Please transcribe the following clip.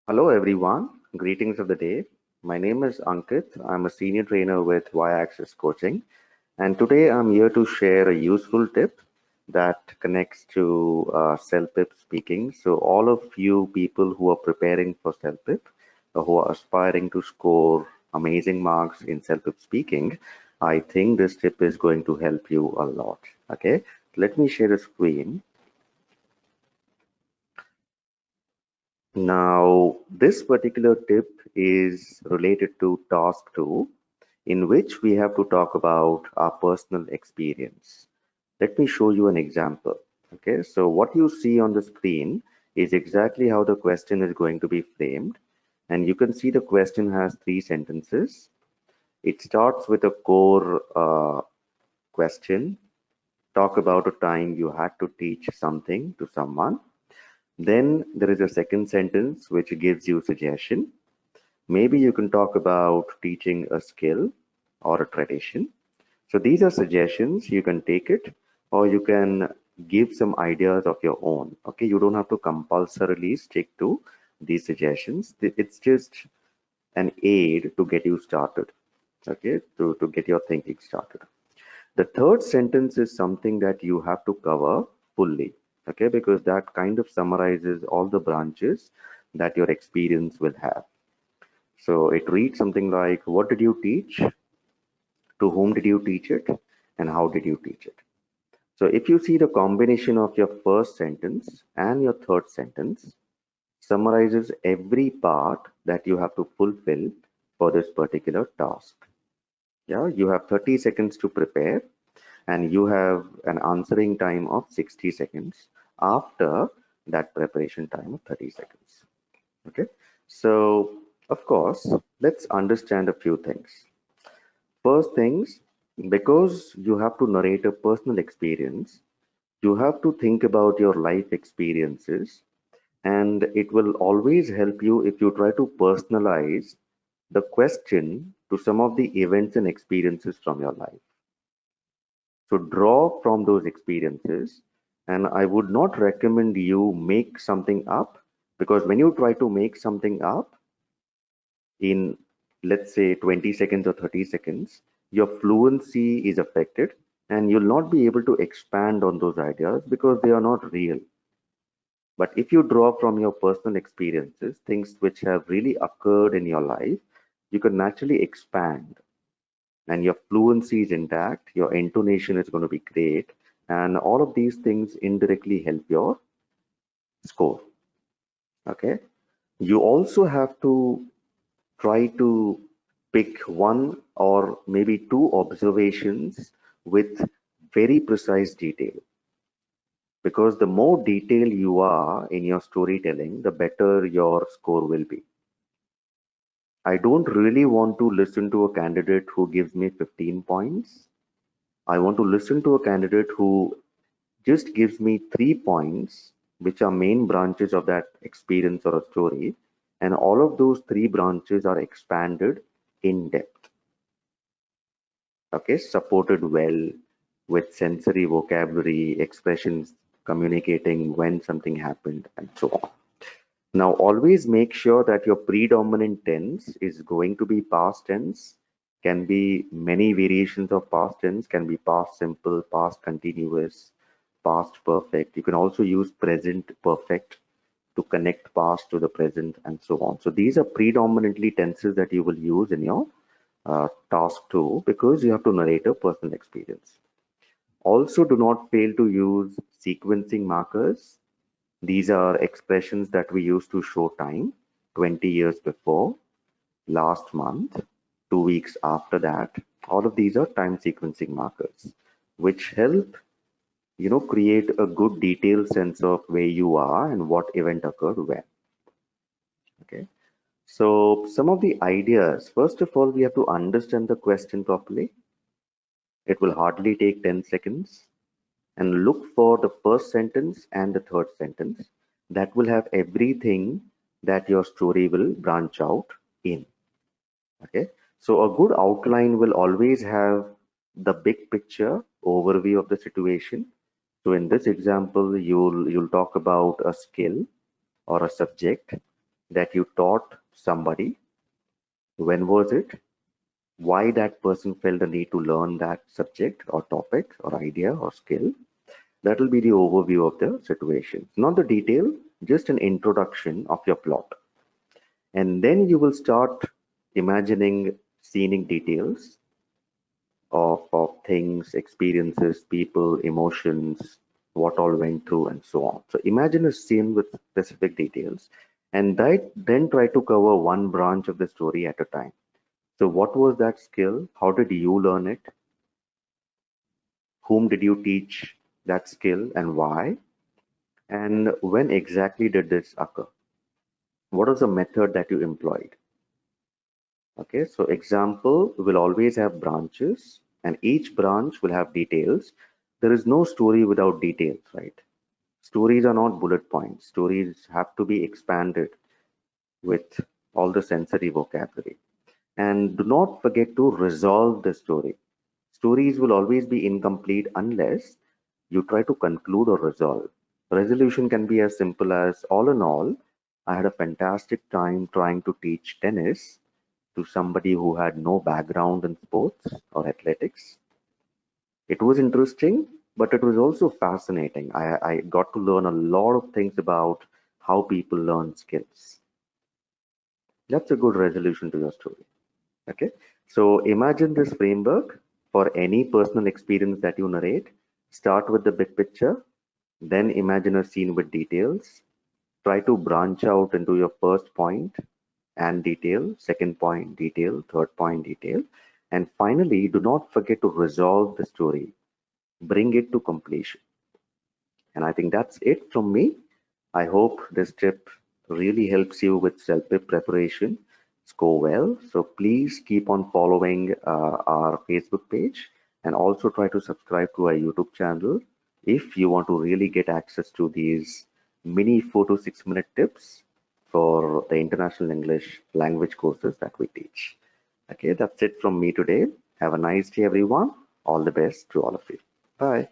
Hello everyone, greetings of the day. My name is Ankit. I'm a senior trainer with Y-Axis Coaching, and today I'm here to share a useful tip that connects to CELPIP speaking. So all of you people who are preparing for CELPIP, who are aspiring to score amazing marks in CELPIP speaking, I think this tip is going to help you a lot. Okay, let me share a screen. Now, this particular tip is related to task 2, in which we have to talk about our personal experience. Let me show you an example. Okay, so what you see on the screen is exactly how the question is going to be framed. And you can see the question has 3 sentences. It starts with a core question. Talk about a time you had to teach something to someone. Then there is a second sentence which gives you suggestion. Maybe you can talk about teaching a skill or a tradition. So these are suggestions. You can take it or you can give some ideas of your own. Okay, you don't have to compulsorily stick to these suggestions. It's just an aid to get you started. Okay, to get your thinking started. The third sentence is something that you have to cover fully. Okay, because that kind of summarizes all the branches that your experience will have. So it reads something like, what did you teach? To whom did you teach it? And how did you teach it? So if you see the combination of your first sentence and your third sentence summarizes every part that you have to fulfill for this particular task. Yeah, you have 30 seconds to prepare and you have an answering time of 60 seconds after that preparation time of 30 seconds. Okay, so of course, let's understand a few things. First things, because you have to narrate a personal experience, you have to think about your life experiences, and it will always help you if you try to personalize the question to some of the events and experiences from your life. So draw from those experiences, and I would not recommend you make something up because when you try to make something up, in let's say 20 seconds or 30 seconds, your fluency is affected and you'll not be able to expand on those ideas because they are not real. But if you draw from your personal experiences, things which have really occurred in your life, you can naturally expand and your fluency is intact, your intonation is going to be great, and all of these things indirectly help your score. Okay. You also have to try to pick one or maybe two observations with very precise detail because the more detailed you are in your storytelling, the better your score will be. I don't really want to listen to a candidate who gives me 15 points. I want to listen to a candidate who just gives me 3 points, which are main branches of that experience or a story, and all of those 3 branches are expanded in depth. Okay, supported well with sensory vocabulary, expressions communicating when something happened, and so on. Now, always make sure that your predominant tense is going to be past tense, can be many variations of past tense, can be past simple, past continuous, past perfect. You can also use present perfect to connect past to the present and so on. So these are predominantly tenses that you will use in your task 2 because you have to narrate a personal experience. Also, do not fail to use sequencing markers. These are expressions that we use to show time, 20 years before, last month, 2 weeks after that. All of these are time sequencing markers, which help create a good detailed sense of where you are and what event occurred when. Okay. So some of the ideas, first of all, we have to understand the question properly. It will hardly take 10 seconds and look for the first sentence and the third sentence that will have everything that your story will branch out in. Okay, so a good outline will always have the big picture overview of the situation. So in this example, you'll talk about a skill or a subject, that you taught somebody, when was it, why that person felt the need to learn that subject or topic or idea or skill. That will be the overview of the situation, not the detail, just an introduction of your plot. And then you will start imagining scenic details of things, experiences, people, emotions, what all went through, and so on. So imagine a scene with specific details, and then try to cover one branch of the story at a time. So, what was that skill? How did you learn it? Whom did you teach that skill and why? And when exactly did this occur? What was the method that you employed? Okay, so example will always have branches, and each branch will have details. There is no story without details, right? Stories are not bullet points. Stories have to be expanded with all the sensory vocabulary. And do not forget to resolve the story. Stories will always be incomplete unless you try to conclude or resolve. Resolution can be as simple as, all in all, I had a fantastic time trying to teach tennis to somebody who had no background in sports or athletics. It was interesting, but it was also fascinating. I got to learn a lot of things about how people learn skills. That's a good resolution to your story. Okay. So imagine this framework for any personal experience that you narrate. Start with the big picture, then imagine a scene with details. Try to branch out into your first point and detail, second point, detail, third point, detail. And finally, do not forget to resolve the story, bring it to completion. And I think that's it from me. I hope this tip really helps you with CELPIP preparation. Score well. So please keep on following our Facebook page and also try to subscribe to our YouTube channel if you want to really get access to these mini 4 to 6 minute tips for the international English language courses that we teach. Okay, that's it from me today. Have a nice day, everyone. All the best to all of you. Bye.